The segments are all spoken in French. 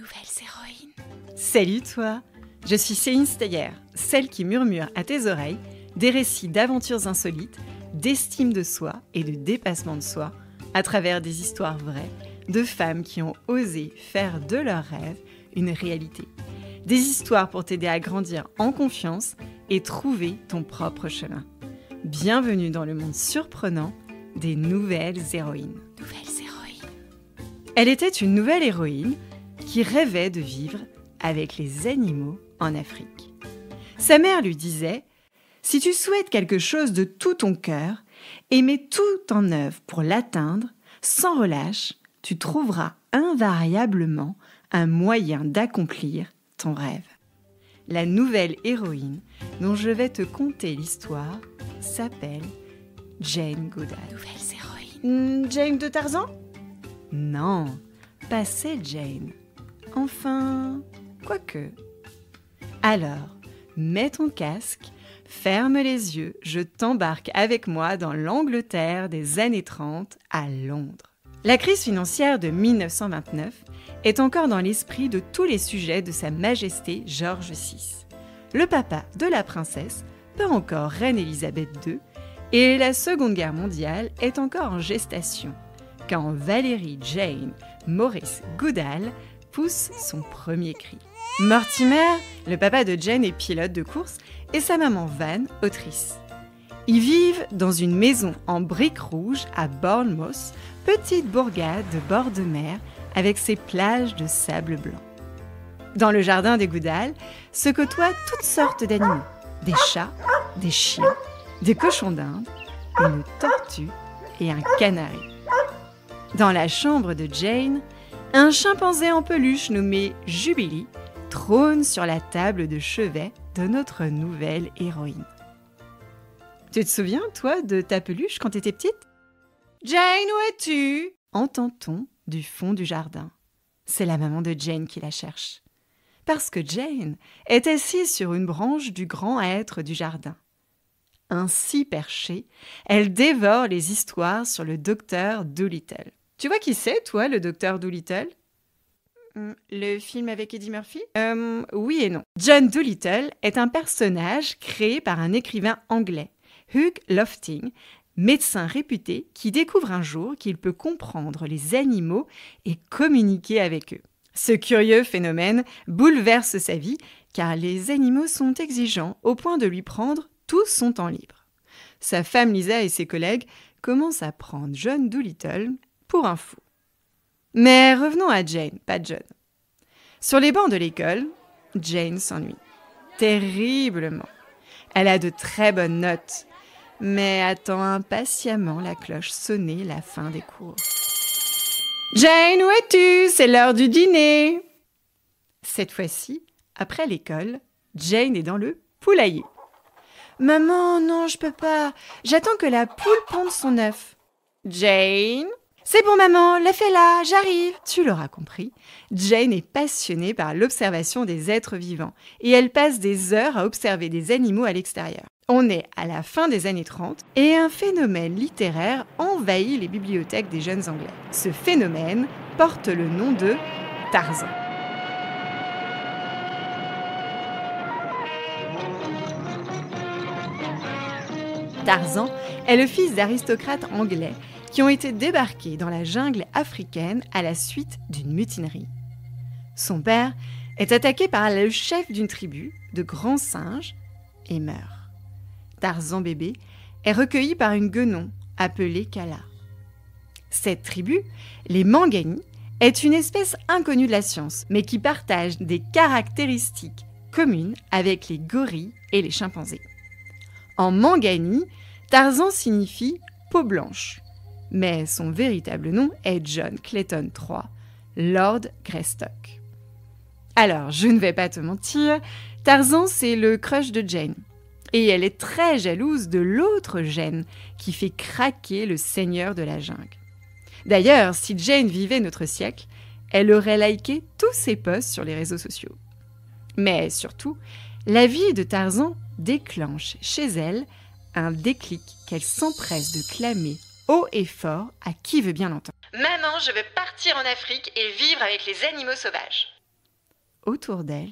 nouvelles héroïnes. Salut toi, je suis Céline Steyer, celle qui murmure à tes oreilles des récits d'aventures insolites, d'estime de soi et de dépassement de soi à travers des histoires vraies de femmes qui ont osé faire de leurs rêves une réalité. Des histoires pour t'aider à grandir en confiance et trouver ton propre chemin. Bienvenue dans le monde surprenant des nouvelles héroïnes. Elle était une nouvelle héroïne qui rêvait de vivre avec les animaux en Afrique. Sa mère lui disait « Si tu souhaites quelque chose de tout ton cœur et mets tout en œuvre pour l'atteindre, sans relâche, tu trouveras invariablement un moyen d'accomplir ton rêve. » La nouvelle héroïne dont je vais te conter l'histoire s'appelle Jane Goodall. Jane de Tarzan ? Non, pas cette Jane. Enfin, quoique. Alors, mets ton casque, ferme les yeux, je t'embarque avec moi dans l'Angleterre des années 30 à Londres. La crise financière de 1929 est encore dans l'esprit de tous les sujets de Sa Majesté George VI. Le papa de la princesse, pas encore reine Elisabeth II, et la Seconde Guerre mondiale est encore en gestation, quand Valérie Jane Maurice Goodall pousse son premier cri. Mortimer, le papa de Jane, est pilote de course et sa maman Van, autrice. Ils vivent dans une maison en briques rouges à Bournemouth, petite bourgade de bord de mer avec ses plages de sable blanc. Dans le jardin des Goodall se côtoient toutes sortes d'animaux, des chats, des chiens, des cochons d'Inde, une tortue et un canari. Dans la chambre de Jane, un chimpanzé en peluche nommé Jubilee trône sur la table de chevet de notre nouvelle héroïne. Tu te souviens, toi, de ta peluche quand t'étais petite ? Jane, où es-tu ? Entend-on du fond du jardin. C'est la maman de Jane qui la cherche. Parce que Jane est assise sur une branche du grand hêtre du jardin. Ainsi perchée, elle dévore les histoires sur le docteur Dolittle. Tu vois qui c'est, toi, le docteur Dolittle ? Le film avec Eddie Murphy ? Oui et non. John Dolittle est un personnage créé par un écrivain anglais, Hugh Lofting, médecin réputé qui découvre un jour qu'il peut comprendre les animaux et communiquer avec eux. Ce curieux phénomène bouleverse sa vie car les animaux sont exigeants au point de lui prendre tout son temps libre. Sa femme Lisa et ses collègues commencent à prendre John Dolittle pour un fou. Mais revenons à Jane, pas John. Sur les bancs de l'école, Jane s'ennuie. Terriblement. Elle a de très bonnes notes, mais attend impatiemment la cloche sonner la fin des cours. « Jane, où es-tu ? C'est l'heure du dîner !» Cette fois-ci, après l'école, Jane est dans le poulailler. « Maman, non, je peux pas. J'attends que la poule ponde son œuf. »« Jane !»« C'est bon, maman, la fais là, j'arrive !» Tu l'auras compris, Jane est passionnée par l'observation des êtres vivants et elle passe des heures à observer des animaux à l'extérieur. On est à la fin des années 30 et un phénomène littéraire envahit les bibliothèques des jeunes Anglais. Ce phénomène porte le nom de Tarzan. Tarzan est le fils d'aristocrates anglais qui ont été débarqués dans la jungle africaine à la suite d'une mutinerie. Son père est attaqué par le chef d'une tribu de grands singes et meurt. Tarzan bébé est recueilli par une guenon appelée Kala. Cette tribu, les Mangani, est une espèce inconnue de la science, mais qui partage des caractéristiques communes avec les gorilles et les chimpanzés. En Mangani, Tarzan signifie peau blanche, mais son véritable nom est John Clayton III, Lord Greystock. Alors, je ne vais pas te mentir, Tarzan c'est le crush de Jane. Et elle est très jalouse de l'autre Jane qui fait craquer le seigneur de la jungle. D'ailleurs, si Jane vivait notre siècle, elle aurait liké tous ses posts sur les réseaux sociaux. Mais surtout, la vie de Tarzan déclenche chez elle un déclic qu'elle s'empresse de clamer haut et fort à qui veut bien l'entendre. « Maman, je veux partir en Afrique et vivre avec les animaux sauvages. » autour d'elle,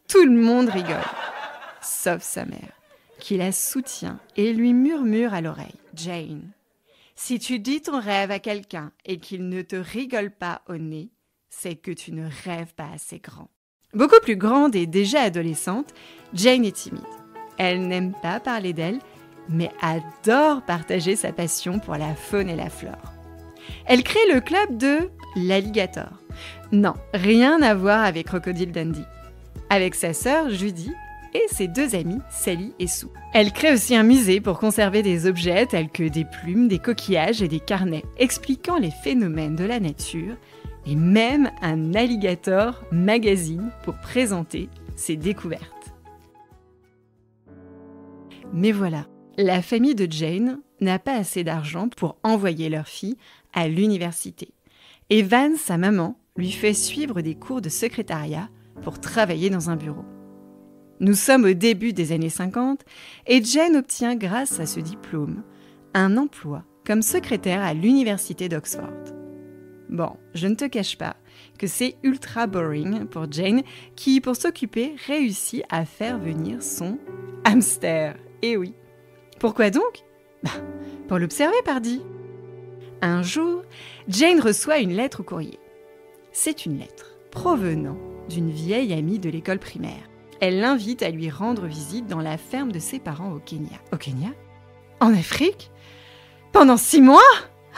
tout le monde rigole, sauf sa mère, qui la soutient et lui murmure à l'oreille. « Jane, si tu dis ton rêve à quelqu'un et qu'il ne te rigole pas au nez, c'est que tu ne rêves pas assez grand. » Beaucoup plus grande et déjà adolescente, Jane est timide. Elle n'aime pas parler d'elle, mais adore partager sa passion pour la faune et la flore. Elle crée le club de l'Alligator. Non, rien à voir avec Crocodile Dundee. Avec sa sœur Judy et ses 2 amies Sally et Sue. Elle crée aussi un musée pour conserver des objets tels que des plumes, des coquillages et des carnets expliquant les phénomènes de la nature et même un Alligator magazine pour présenter ses découvertes. Mais voilà, la famille de Jane n'a pas assez d'argent pour envoyer leur fille à l'université. Et Van, sa maman, lui fait suivre des cours de secrétariat pour travailler dans un bureau. Nous sommes au début des années 50 et Jane obtient grâce à ce diplôme un emploi comme secrétaire à l'université d'Oxford. Bon, je ne te cache pas que c'est ultra boring pour Jane qui, pour s'occuper, réussit à faire venir son hamster. Eh oui. Pourquoi donc ? Pour l'observer, pardi. Un jour, Jane reçoit une lettre au courrier. C'est une lettre provenant d'une vieille amie de l'école primaire. Elle l'invite à lui rendre visite dans la ferme de ses parents au Kenya. Au Kenya ? En Afrique ? Pendant 6 mois ?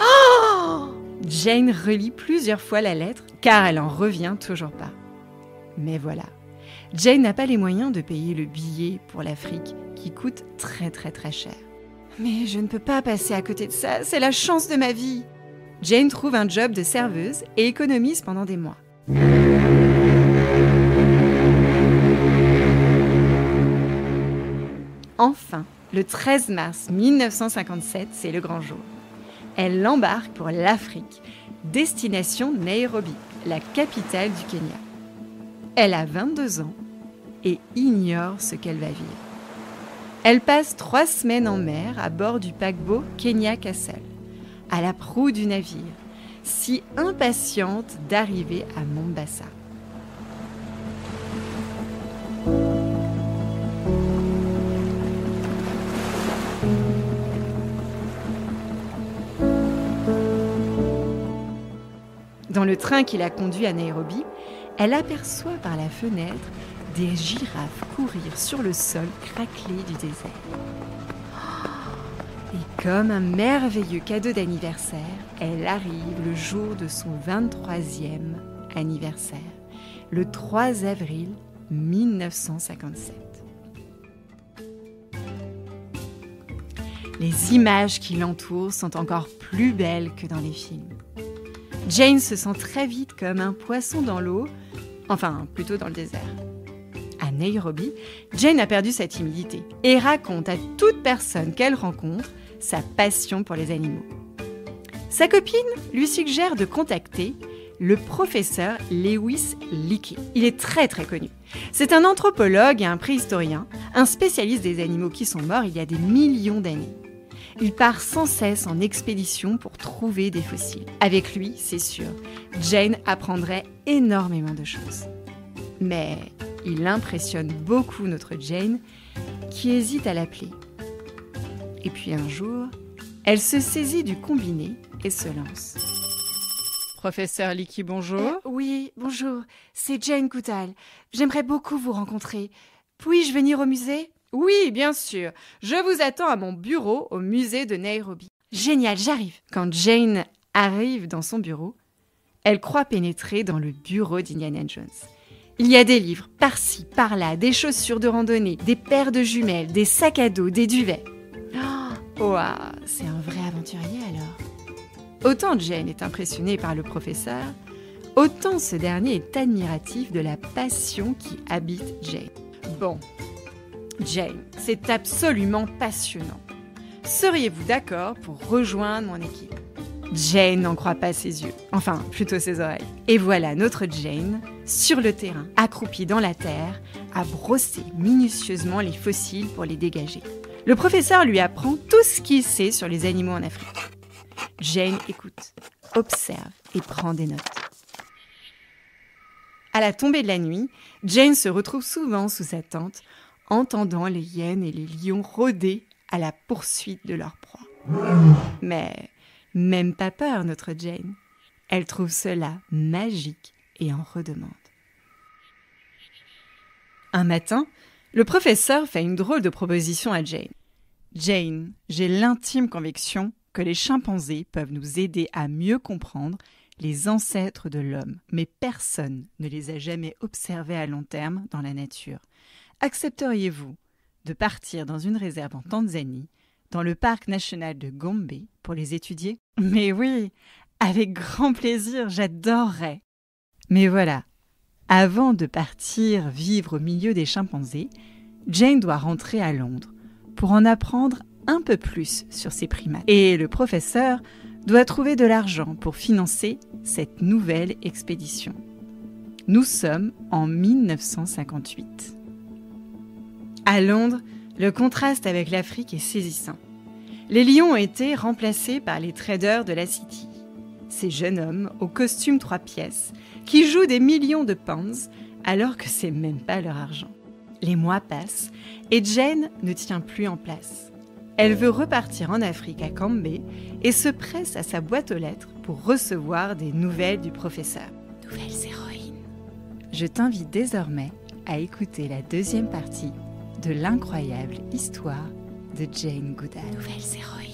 Oh ! Jane relit plusieurs fois la lettre car elle en revient toujours pas. Mais voilà, Jane n'a pas les moyens de payer le billet pour l'Afrique qui coûte très très très cher. Mais je ne peux pas passer à côté de ça, c'est la chance de ma vie. Jane trouve un job de serveuse et économise pendant des mois. Enfin, le 13 mars 1957, c'est le grand jour. Elle embarque pour l'Afrique, destination Nairobi, la capitale du Kenya. Elle a 22 ans et ignore ce qu'elle va vivre. Elle passe 3 semaines en mer à bord du paquebot Kenya Castle, à la proue du navire, si impatiente d'arriver à Mombasa. Dans le train qui la conduit à Nairobi, elle aperçoit par la fenêtre des girafes courir sur le sol craquelé du désert. Et comme un merveilleux cadeau d'anniversaire, elle arrive le jour de son 23e anniversaire, le 3 avril 1957. Les images qui l'entourent sont encore plus belles que dans les films. Jane se sent très vite comme un poisson dans l'eau, enfin plutôt dans le désert. À Nairobi, Jane a perdu sa timidité et raconte à toute personne qu'elle rencontre sa passion pour les animaux. Sa copine lui suggère de contacter le professeur Lewis Leakey. Il est très très connu. C'est un anthropologue et un préhistorien, un spécialiste des animaux qui sont morts il y a des millions d'années. Il part sans cesse en expédition pour trouver des fossiles. Avec lui, c'est sûr, Jane apprendrait énormément de choses. Mais il impressionne beaucoup notre Jane, qui hésite à l'appeler. Et puis un jour, elle se saisit du combiné et se lance. Professeur Leakey, bonjour. Oui, bonjour, c'est Jane Goodall. J'aimerais beaucoup vous rencontrer. Puis-je venir au musée ? Oui, bien sûr. Je vous attends à mon bureau au musée de Nairobi. Génial, j'arrive. Quand Jane arrive dans son bureau, elle croit pénétrer dans le bureau d'Indiana Jones. Il y a des livres par-ci, par-là, des chaussures de randonnée, des paires de jumelles, des sacs à dos, des duvets. Oh, c'est un vrai aventurier alors. Autant Jane est impressionnée par le professeur, autant ce dernier est admiratif de la passion qui habite Jane. Bon, Jane, c'est absolument passionnant. Seriez-vous d'accord pour rejoindre mon équipe ? Jane n'en croit pas ses yeux, enfin plutôt ses oreilles. Et voilà notre Jane, sur le terrain, accroupie dans la terre, à brosser minutieusement les fossiles pour les dégager. Le professeur lui apprend tout ce qu'il sait sur les animaux en Afrique. Jane écoute, observe et prend des notes. À la tombée de la nuit, Jane se retrouve souvent sous sa tente, entendant les hyènes et les lions rôder à la poursuite de leur proie. Mais même pas peur, notre Jane. Elle trouve cela magique et en redemande. Un matin, le professeur fait une drôle de proposition à Jane. « Jane, j'ai l'intime conviction que les chimpanzés peuvent nous aider à mieux comprendre les ancêtres de l'homme, mais personne ne les a jamais observés à long terme dans la nature. Accepteriez-vous de partir dans une réserve en Tanzanie, dans le parc national de Gombe, pour les étudier ? » « Mais oui, avec grand plaisir, j'adorerais. » Mais voilà, avant de partir vivre au milieu des chimpanzés, Jane doit rentrer à Londres pour en apprendre un peu plus sur ces primates. Et le professeur doit trouver de l'argent pour financer cette nouvelle expédition. Nous sommes en 1958. À Londres, le contraste avec l'Afrique est saisissant. Les lions ont été remplacés par les traders de la City. Ces jeunes hommes aux costumes 3 pièces qui jouent des millions de pounds alors que c'est même pas leur argent. Les mois passent et Jane ne tient plus en place. Elle veut repartir en Afrique à Gombe et se presse à sa boîte aux lettres pour recevoir des nouvelles du professeur. Nouvelles héroïnes. Je t'invite désormais à écouter la deuxième partie de l'incroyable histoire de Jane Goodall. Nouvelles héroïnes.